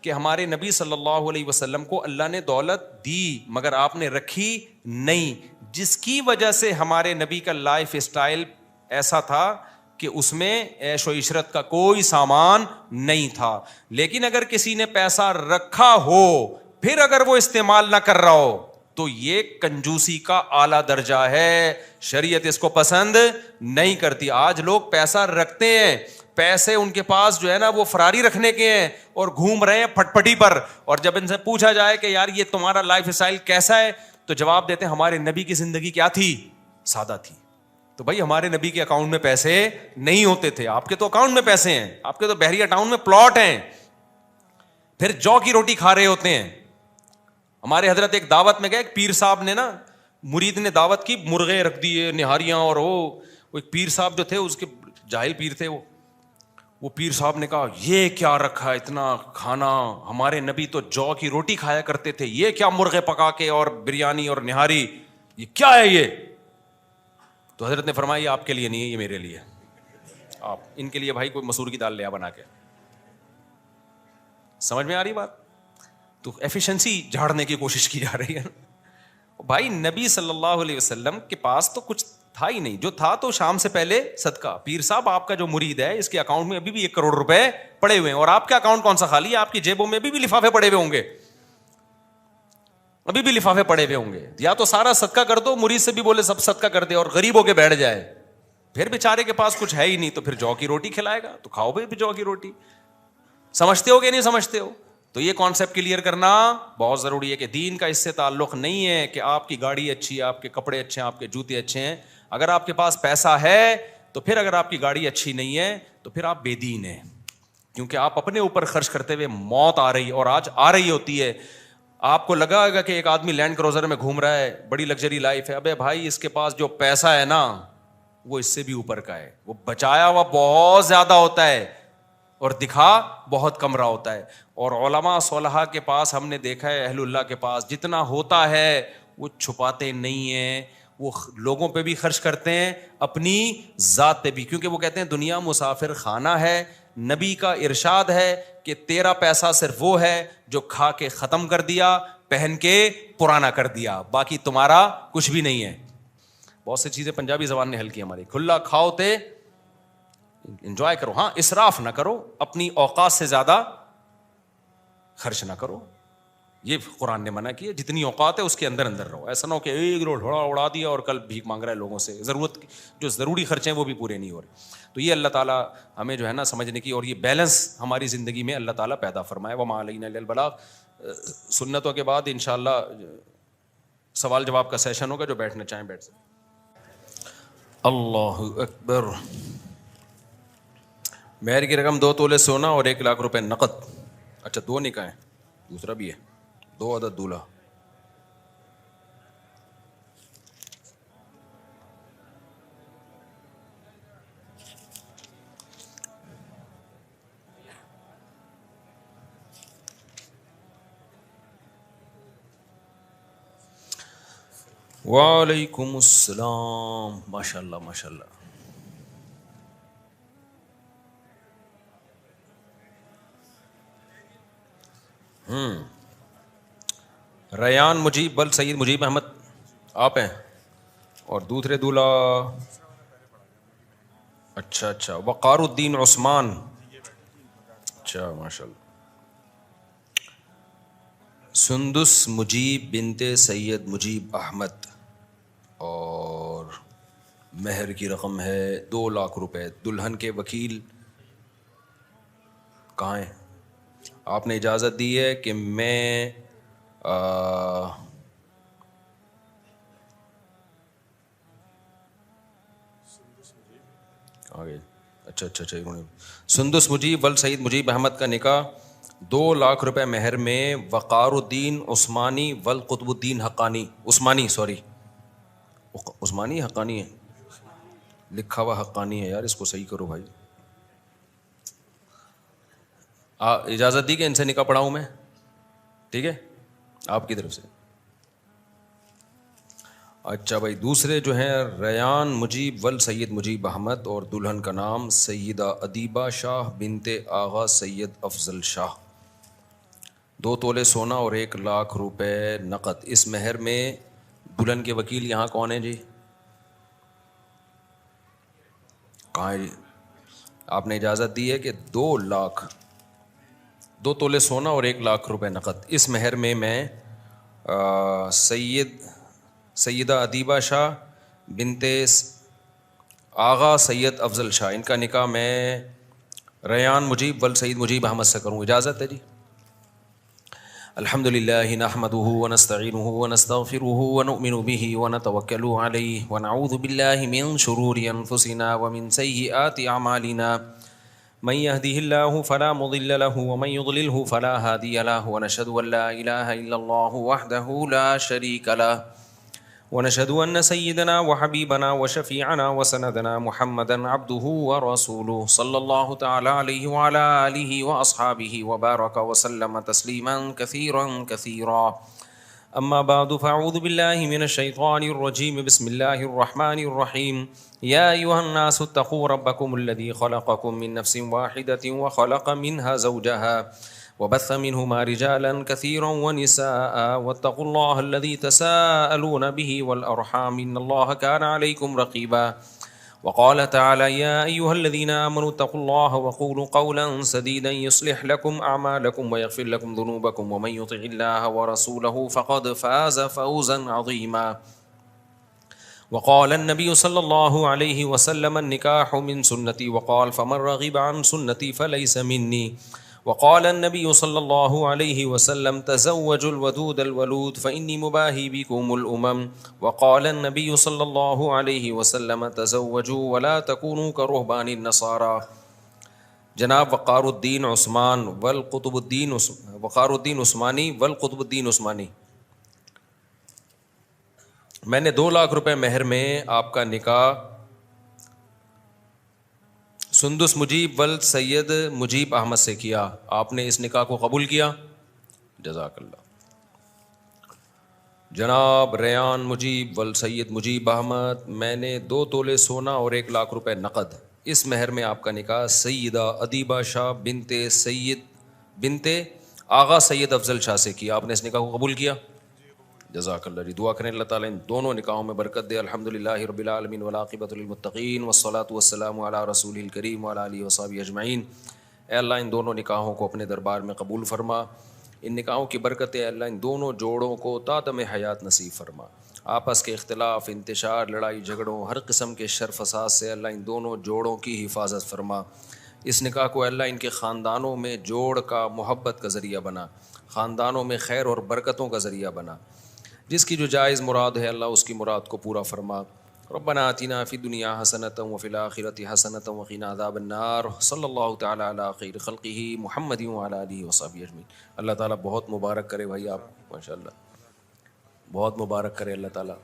کہ ہمارے نبی صلی اللہ علیہ وسلم کو اللہ نے دولت دی مگر آپ نے رکھی نہیں, جس کی وجہ سے ہمارے نبی کا لائف اسٹائل ایسا تھا کہ اس میں عیش و عشرت کا کوئی سامان نہیں تھا. لیکن اگر کسی نے پیسہ رکھا ہو پھر اگر وہ استعمال نہ کر رہا ہو تو یہ کنجوسی کا اعلیٰ درجہ ہے, شریعت اس کو پسند نہیں کرتی. آج لوگ پیسہ رکھتے ہیں, پیسے ان کے پاس جو ہے نا وہ فراری رکھنے کے ہیں اور گھوم رہے ہیں پھٹ پٹی پر, اور جب ان سے پوچھا جائے کہ یار یہ تمہارا لائف اسٹائل کیسا ہے تو جواب دیتے ہیں ہمارے نبی کی زندگی کیا تھی, سادہ تھی. تو بھائی ہمارے نبی کے اکاؤنٹ میں پیسے نہیں ہوتے تھے, آپ کے تو اکاؤنٹ میں پیسے ہیں, آپ کے تو بحریہ ٹاؤن میں پلاٹ ہیں, پھر جو کی روٹی کھا رہے ہوتے ہیں. ہمارے حضرت ایک دعوت میں گئے, ایک پیر صاحب نے نا, مرید نے دعوت کی, مرغے رکھ دیے, نہاریاں, اور وہ ایک پیر صاحب جو تھے اس کے جاہل پیر تھے, وہ پیر صاحب نے کہا یہ کیا رکھا اتنا کھانا, ہمارے نبی تو جو کی روٹی کھایا کرتے تھے, یہ کیا مرغے پکا کے اور بریانی اور نہاری, یہ کیا ہے یہ؟ تو حضرت نے فرمایا یہ آپ کے لیے نہیں ہے, یہ میرے لیے, آپ ان کے لیے بھائی کوئی مسور کی دال لے آ بنا کے. سمجھ میں آ رہی بات؟ تو ایفیشنسی جھاڑنے کی کوشش کی جا رہی ہے. بھائی نبی صلی اللہ علیہ وسلم کے پاس تو کچھ تھا ہی نہیں, جو تھا تو شام سے پہلے صدقہ. پیر صاحب آپ کا جو مرید ہے اس کے اکاؤنٹ میں ابھی بھی 1 کروڑ روپے پڑے ہوئے ہیں, اور آپ کا اکاؤنٹ کون سا خالی ہے؟ آپ کی جیبوں میں ابھی بھی لفافے پڑے ہوئے ہوں گے, ابھی بھی لفافے پڑے ہوئے ہوں گے. یا تو سارا صدقہ کر دو, مرید سے بھی بولے سب صدقہ کر دے اور غریب ہو کے بیٹھ جائے. پھر بیچارے کے پاس کچھ ہے ہی نہیں تو پھر جو کی روٹی کھلائے گا, تو کھاؤ بھی جو کی روٹی. سمجھتے ہو کہ نہیں سمجھتے ہو؟ تو یہ کانسیپٹ کلیئر کرنا بہت ضروری ہے کہ دین کا اس سے تعلق نہیں ہے کہ آپ کی گاڑی اچھی ہے, آپ کے کپڑے اچھے ہیں, آپ کے جوتے اچھے ہیں. اگر آپ کے پاس پیسہ ہے تو پھر اگر آپ کی گاڑی اچھی نہیں ہے تو پھر آپ بے دین ہیں, کیونکہ آپ اپنے اوپر خرچ کرتے ہوئے موت آ رہی, اور آج آ رہی ہوتی ہے. آپ کو لگا ہوگا کہ ایک آدمی لینڈ کروزر میں گھوم رہا ہے, بڑی لگژری لائف ہے. ابے بھائی اس کے پاس جو پیسہ ہے نا وہ اس سے بھی اوپر کا ہے, وہ بچایا ہوا بہت زیادہ ہوتا ہے اور دکھا بہت کم رہا ہوتا ہے. اور علماء صالحہ کے پاس ہم نے دیکھا ہے, اہل اللہ کے پاس جتنا ہوتا ہے وہ چھپاتے نہیں ہیں, وہ لوگوں پہ بھی خرچ کرتے ہیں, اپنی ذات پہ بھی, کیونکہ وہ کہتے ہیں دنیا مسافر خانہ ہے. نبی کا ارشاد ہے کہ تیرا پیسہ صرف وہ ہے جو کھا کے ختم کر دیا, پہن کے پرانا کر دیا, باقی تمہارا کچھ بھی نہیں ہے. بہت سی چیزیں پنجابی زبان نے حل کی ہماری, کھلا کھاؤ تے انجوائے کرو, ہاں اسراف نہ کرو, اپنی اوقات سے زیادہ خرچ نہ کرو. یہ قرآن نے منع کیا, جتنی اوقات ہے اس کے اندر اندر رہو. ایسا نہ ہو کہ ایک روڈ اڑا دیا اور کل بھیک مانگ رہا ہے لوگوں سے, ضرورت جو ضروری خرچے ہیں وہ بھی پورے نہیں ہو رہے. تو یہ اللہ تعالیٰ ہمیں جو ہے نا سمجھنے کی, اور یہ بیلنس ہماری زندگی میں اللہ تعالیٰ پیدا فرمائے. وما علینا الا البلاغ. سنتوں کے بعد انشاءاللہ سوال جواب کا سیشن ہوگا, جو بیٹھنا چاہیں بیٹھ سکیں. اللہ اکبر. مہر کی رقم 2 تولے سونا اور 1 لاکھ روپے نقد. اچھا 2 نکاح ہیں, دوسرا بھی ہے, 2 عدد دولہا. وعلیکم السلام. ماشاء اللہ ماشاء اللہ. ریان مجیب بل سید مجیب احمد آپ ہیں, اور دوسرے دولہا اچھا وقار الدین عثمان. اچھا ماشاء اللہ. سندس مجیب بنت سید مجیب احمد, اور مہر کی رقم ہے 2 لاکھ روپے. دلہن کے وکیل کہاں ہیں؟ آپ نے اجازت دی ہے کہ میں آگے اچھا سندس مجیب ول سعید مجیب احمد کا نکاح 2 لاکھ روپے مہر میں وقار الدین عثمانی ول قطب الدین حقانی. عثمانی حقانی ہے, لکھا ہوا حقانی ہے یار, اس کو صحیح کرو بھائی. اجازت دی کہ ان سے نکاح پڑھاؤں میں, ٹھیک ہے آپ کی طرف سے. اچھا بھائی, دوسرے جو ہیں ریان مجیب ول سید مجیب احمد, اور دلہن کا نام سیدہ ادیبہ شاہ بنت آغا سید افضل شاہ. 2 تولے سونا اور 1 لاکھ روپے نقد. اس مہر میں دلہن کے وکیل یہاں کون ہیں جی؟ کہاں ہے جی؟ آپ نے اجازت دی ہے کہ 2 تولے سونا اور 1 لاکھ روپے نقد. اس مہر میں سیدہ ادیبہ شاہ بنت آغا سید افضل شاہ، ان کا نکاح میں ریان مجیب ول سعید مجیب احمد سے کروں. اجازت ہے جی؟ الحمد للہ نحمده ونستعینه ونستغفره ونؤمن به ونتوکل علیہ ونعوذ باللہ من شرور انفسنا ومن سیئات اعمالنا من يهده الله فلا مضل له ومن يضلله فلا هادي له ونشهد ان لا اله الا الله وحده لا شريك له ونشهد ان سيدنا وحبيبنا وشفيعنا وسندنا محمدا عبده ورسوله صلى الله تعالى عليه وعلى اله واصحابه وبارك وسلم تسليما كثيرا كثيرا. اما بعد فاعوذ بالله من الشيطان الرجيم. بسم الله الرحمن الرحيم. يا ايها الناس اتقوا ربكم الذي خلقكم من نفس واحدة وخلق منها زوجها وبث منهما رجالا كثيرا ونساء واتقوا الله الذي تساءلون به والأرحام إن الله كان عليكم رقيبا. وقال تعالى يا أيها الذين آمنوا اتقوا الله وقولوا قولا سديدا يصلح لكم أعمالكم ويغفر لكم ذنوبكم ومن يطع الله ورسوله فقد فاز فوزا عظيما. وقال النبي صلى الله عليه وسلم النكاح من سنتي وقال فمن رغب عن سنتي فليس مني. وقال النبي صلى الله عليه وسلم تزوجوا الودود الولود فإني مباهي بكم الأمم. وقال النبي صلى الله عليه وسلم تزوجوا ولا تكونوا كرهبان النصارى. جناب وقار الدین عثمان والقطب الدین وقار الدین عثمانی والقطب الدین عثمانی، میں نے 2 لاکھ روپے مہر میں آپ کا نکاح سندس مجیب ول سید مجیب احمد سے کیا. آپ نے اس نکاح کو قبول کیا؟ جزاک اللہ. جناب ریان مجیب ول سید مجیب احمد، میں نے 2 تولے سونا اور 1 لاکھ روپے نقد. اس مہر میں آپ کا نکاح سیدہ ادیبہ شاہ بنت آغا سید افضل شاہ سے کیا. آپ نے اس نکاح کو قبول کیا؟ جزاک اللہ جی. دعا کریں اللہ تعالیٰ ان دونوں نکاحوں میں برکت دے. الحمدللہ رب العالمین والعاقبۃ للمتقین والصلاۃ والسلام علی رسول الکریم وعلی آلہ وصحبہ اجمعین. اے اللہ ان دونوں نکاحوں کو اپنے دربار میں قبول فرما. ان نکاحوں کی برکت اے اللہ ان دونوں جوڑوں کو تادم حیات نصیب فرما. آپس کے اختلاف، انتشار، لڑائی جھگڑوں، ہر قسم کے شر فساد سے اللہ ان دونوں جوڑوں کی حفاظت فرما. اس نکاح کو اللہ ان کے خاندانوں میں جوڑ کا، محبت کا ذریعہ بنا، خاندانوں میں خیر اور برکتوں کا ذریعہ بنا. جس کی جو جائز مراد ہے اللہ اس کی مراد کو پورا فرما. ربنا آتنا فی الدنیا حسنۃ وفی الآخرۃ حسنۃ وقنا عذاب النار. صلی اللہ تعالیٰ علی خیر خلقہ محمد وعلی آلہ وصحبہ اجمعین. اللہ تعالیٰ بہت مبارک کرے بھائی، آپ ماشاء اللہ بہت مبارک کرے اللہ تعالیٰ.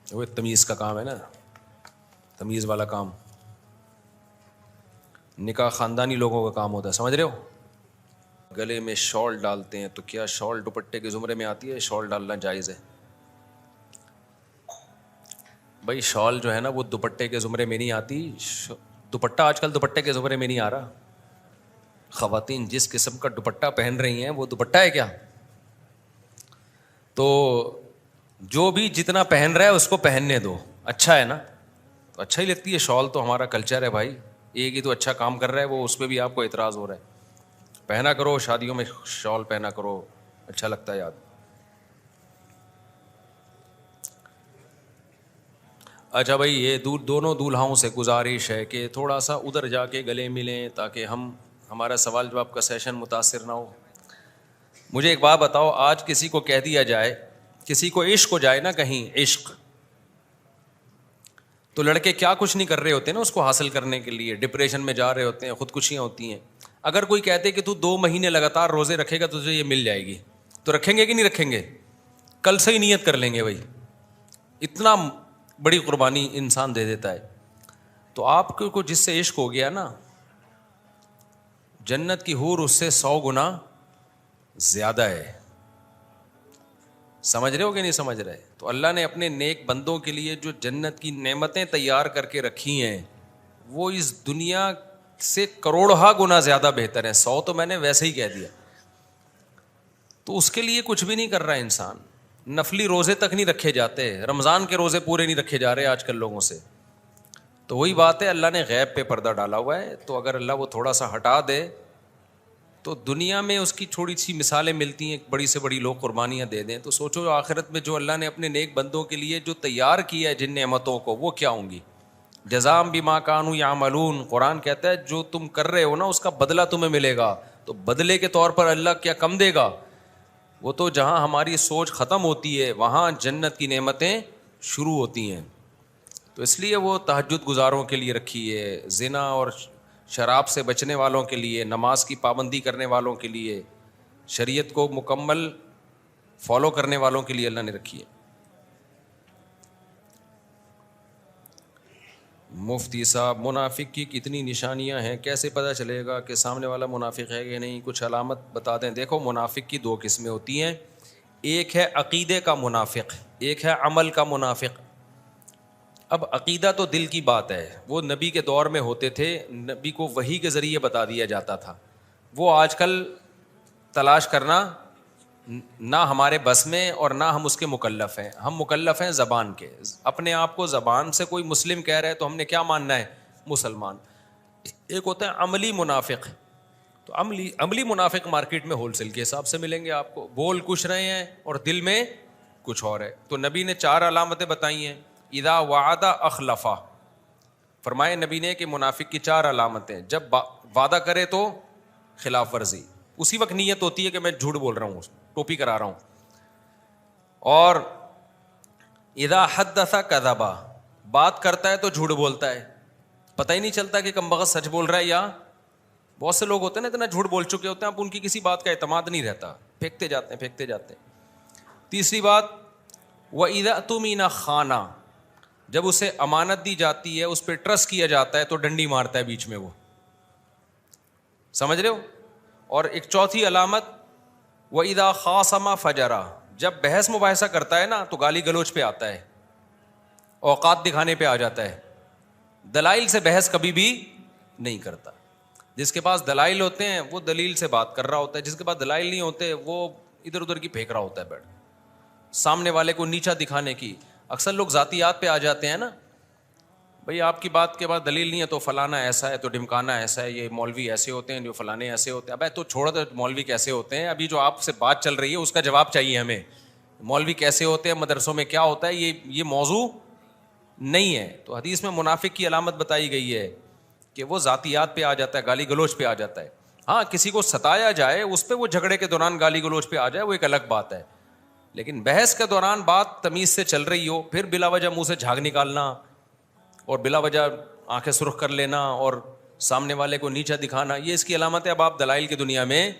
وہ تمیز کا کام ہے نا، تمیز والا کام. نکاح خاندانی لوگوں کا کام ہوتا ہے، سمجھ رہے ہو. گلے میں شال ڈالتے ہیں تو کیا شال دوپٹے کے زمرے میں آتی ہے؟ شال ڈالنا جائز ہے بھائی. شال جو ہے نا وہ دوپٹے کے زمرے میں نہیں آتی. دوپٹہ آج کل دوپٹے کے زمرے میں نہیں آ رہا. خواتین جس قسم کا دوپٹہ پہن رہی ہیں وہ دوپٹہ ہے کیا؟ تو جو بھی جتنا پہن رہا ہے اس کو پہننے دو، اچھا ہے نا. تو اچھا ہی لگتی ہے شال، تو ہمارا کلچر ہے بھائی. ایک ہی تو اچھا کام کر رہا ہے وہ، اس پہ بھی آپ کو اعتراض ہو رہا ہے. پہنا کرو، شادیوں میں شال پہنا کرو، اچھا لگتا ہے یاد. اچھا بھائی، یہ دونوں دولہاؤں سے گزارش ہے کہ تھوڑا سا ادھر جا کے گلے ملیں تاکہ ہمارا سوال جواب کا سیشن متاثر نہ ہو. مجھے ایک بات بتاؤ، آج کسی کو کہہ دیا جائے، کسی کو عشق ہو جائے نا، کہیں عشق، تو لڑکے کیا کچھ نہیں کر رہے ہوتے نا اس کو حاصل کرنے کے لیے. ڈپریشن میں جا رہے ہوتے ہیں، خودکشیاں ہوتی ہیں. اگر کوئی کہتے کہ تو 2 مہینے لگاتار روزے رکھے گا تو تجھے یہ مل جائے گی، تو رکھیں گے کہ نہیں رکھیں گے؟ کل سے ہی نیت کر لیں گے بھائی. اتنا بڑی قربانی انسان دے دیتا ہے. تو آپ کو جس سے عشق ہو گیا نا، جنت کی حور اس سے 100 گنا زیادہ ہے. سمجھ رہے ہو کہ نہیں سمجھ رہے؟ تو اللہ نے اپنے نیک بندوں کے لیے جو جنت کی نعمتیں تیار کر کے رکھی ہیں، وہ اس دنیا سے کروڑہا گنا زیادہ بہتر ہے. 100 تو میں نے ویسے ہی کہہ دیا. تو اس کے لیے کچھ بھی نہیں کر رہا انسان. نفلی روزے تک نہیں رکھے جاتے, رمضان کے روزے پورے نہیں رکھے جا رہے آج کل لوگوں سے. تو وہی بات ہے, اللہ نے غیب پہ پردہ ڈالا ہوا ہے, تو اگر اللہ وہ تھوڑا سا ہٹا دے تو دنیا میں اس کی تھوڑی سی مثالیں ملتی ہیں, بڑی سے بڑی لوگ قربانیاں دے دیں, تو سوچو آخرت میں جو اللہ نے اپنے نیک بندوں کے لیے جو تیار کیا ہے جن نعمتوں کو, وہ کیا ہوں گی. جزام بما کانوا یعملون, قرآن کہتا ہے جو تم کر رہے ہو نا اس کا بدلہ تمہیں ملے گا. تو بدلے کے طور پر اللہ کیا کم دے گا؟ وہ تو جہاں ہماری سوچ ختم ہوتی ہے وہاں جنت کی نعمتیں شروع ہوتی ہیں. تو اس لیے وہ تہجد گزاروں کے لیے رکھی ہے, زنا اور شراب سے بچنے والوں کے لیے, نماز کی پابندی کرنے والوں کے لیے, شریعت کو مکمل فالو کرنے والوں کے لیے اللہ نے رکھی ہے. مفتی صاحب, منافق کی کتنی نشانیاں ہیں, کیسے پتہ چلے گا کہ سامنے والا منافق ہے کہ نہیں؟ کچھ علامت بتا دیں. دیکھو منافق کی 2 قسمیں ہوتی ہیں, ایک ہے عقیدے کا منافق, ایک ہے عمل کا منافق. اب عقیدہ تو دل کی بات ہے, وہ نبی کے دور میں ہوتے تھے, نبی کو وحی کے ذریعے بتا دیا جاتا تھا. وہ آج کل تلاش کرنا نہ ہمارے بس میں اور نہ ہم اس کے مکلف ہیں. ہم مکلف ہیں زبان کے, اپنے آپ کو زبان سے کوئی مسلم کہہ رہے ہے تو ہم نے کیا ماننا ہے؟ مسلمان. ایک ہوتا ہے عملی منافق. تو عملی منافق مارکیٹ میں ہول سیل کے حساب سے ملیں گے آپ کو, بول کچھ رہے ہیں اور دل میں کچھ اور ہے. تو نبی نے 4 علامتیں بتائی ہیں. اذا وعد اخلفا, فرمائے نبی نے کہ منافق کی 4 علامتیں, جب وعدہ کرے تو خلاف ورزی, اسی وقت نیت ہوتی ہے کہ میں جھوٹ بول رہا ہوں, ٹوپی کرا رہا ہوں. اور اذا حدث کذبا, بات کرتا ہے تو جھوٹ بولتا ہے, پتہ ہی نہیں چلتا کہ کم بخت سچ بول رہا ہے یا. بہت سے لوگ ہوتے ہیں نا اتنا جھوٹ بول چکے ہوتے ہیں, اب ان کی کسی بات کا اعتماد نہیں رہتا, پھینکتے جاتے ہیں. تیسری بات, وَإِذَا اؤْتُمِنَ خَانَ, جب اسے امانت دی جاتی ہے, اس پہ ٹرسٹ کیا جاتا ہے تو ڈنڈی مارتا ہے بیچ میں, وہ سمجھ رہے ہو. اور ایک چوتھی علامت, وَإِذَا خَاصَمَ فَجَرَ, جب بحث مباحثہ کرتا ہے نا تو گالی گلوچ پہ آتا ہے, اوقات دکھانے پہ آ جاتا ہے. دلائل سے بحث کبھی بھی نہیں کرتا. جس کے پاس دلائل ہوتے ہیں وہ دلیل سے بات کر رہا ہوتا ہے, جس کے پاس دلائل نہیں ہوتے وہ ادھر ادھر کی پھینک رہا ہوتا ہے بیٹھ, سامنے والے کو نیچا دکھانے کی. اکثر لوگ ذاتیات پہ آ جاتے ہیں نا, بھئی آپ کی بات کے بعد دلیل نہیں ہے تو فلانا ایسا ہے, تو ڈھمکانا ایسا ہے, یہ مولوی ایسے ہوتے ہیں, جو فلانے ایسے ہوتے ہیں. ابے تو چھوڑو تو مولوی کیسے ہوتے ہیں, ابھی جو آپ سے بات چل رہی ہے اس کا جواب چاہیے ہمیں. مولوی کیسے ہوتے ہیں, مدرسوں میں کیا ہوتا ہے, یہ موضوع نہیں ہے. تو حدیث میں منافق کی علامت بتائی گئی ہے کہ وہ ذاتیات پہ آ جاتا ہے, گالی گلوچ پہ آ جاتا ہے. ہاں کسی کو ستایا جائے, اس پہ وہ جھگڑے کے دوران گالی گلوچ پہ آ جائے, وہ ایک الگ بات ہے. لیکن بحث کے دوران بات تمیز سے چل رہی ہو, پھر بلا وجہ منہ سے جھاگ نکالنا اور بلا وجہ آنکھیں سرخ کر لینا اور سامنے والے کو نیچا دکھانا, یہ اس کی علامت ہے. اب آپ دلائل کی دنیا میں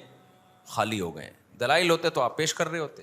خالی ہو گئے. دلائل ہوتے تو آپ پیش کر رہے ہوتے.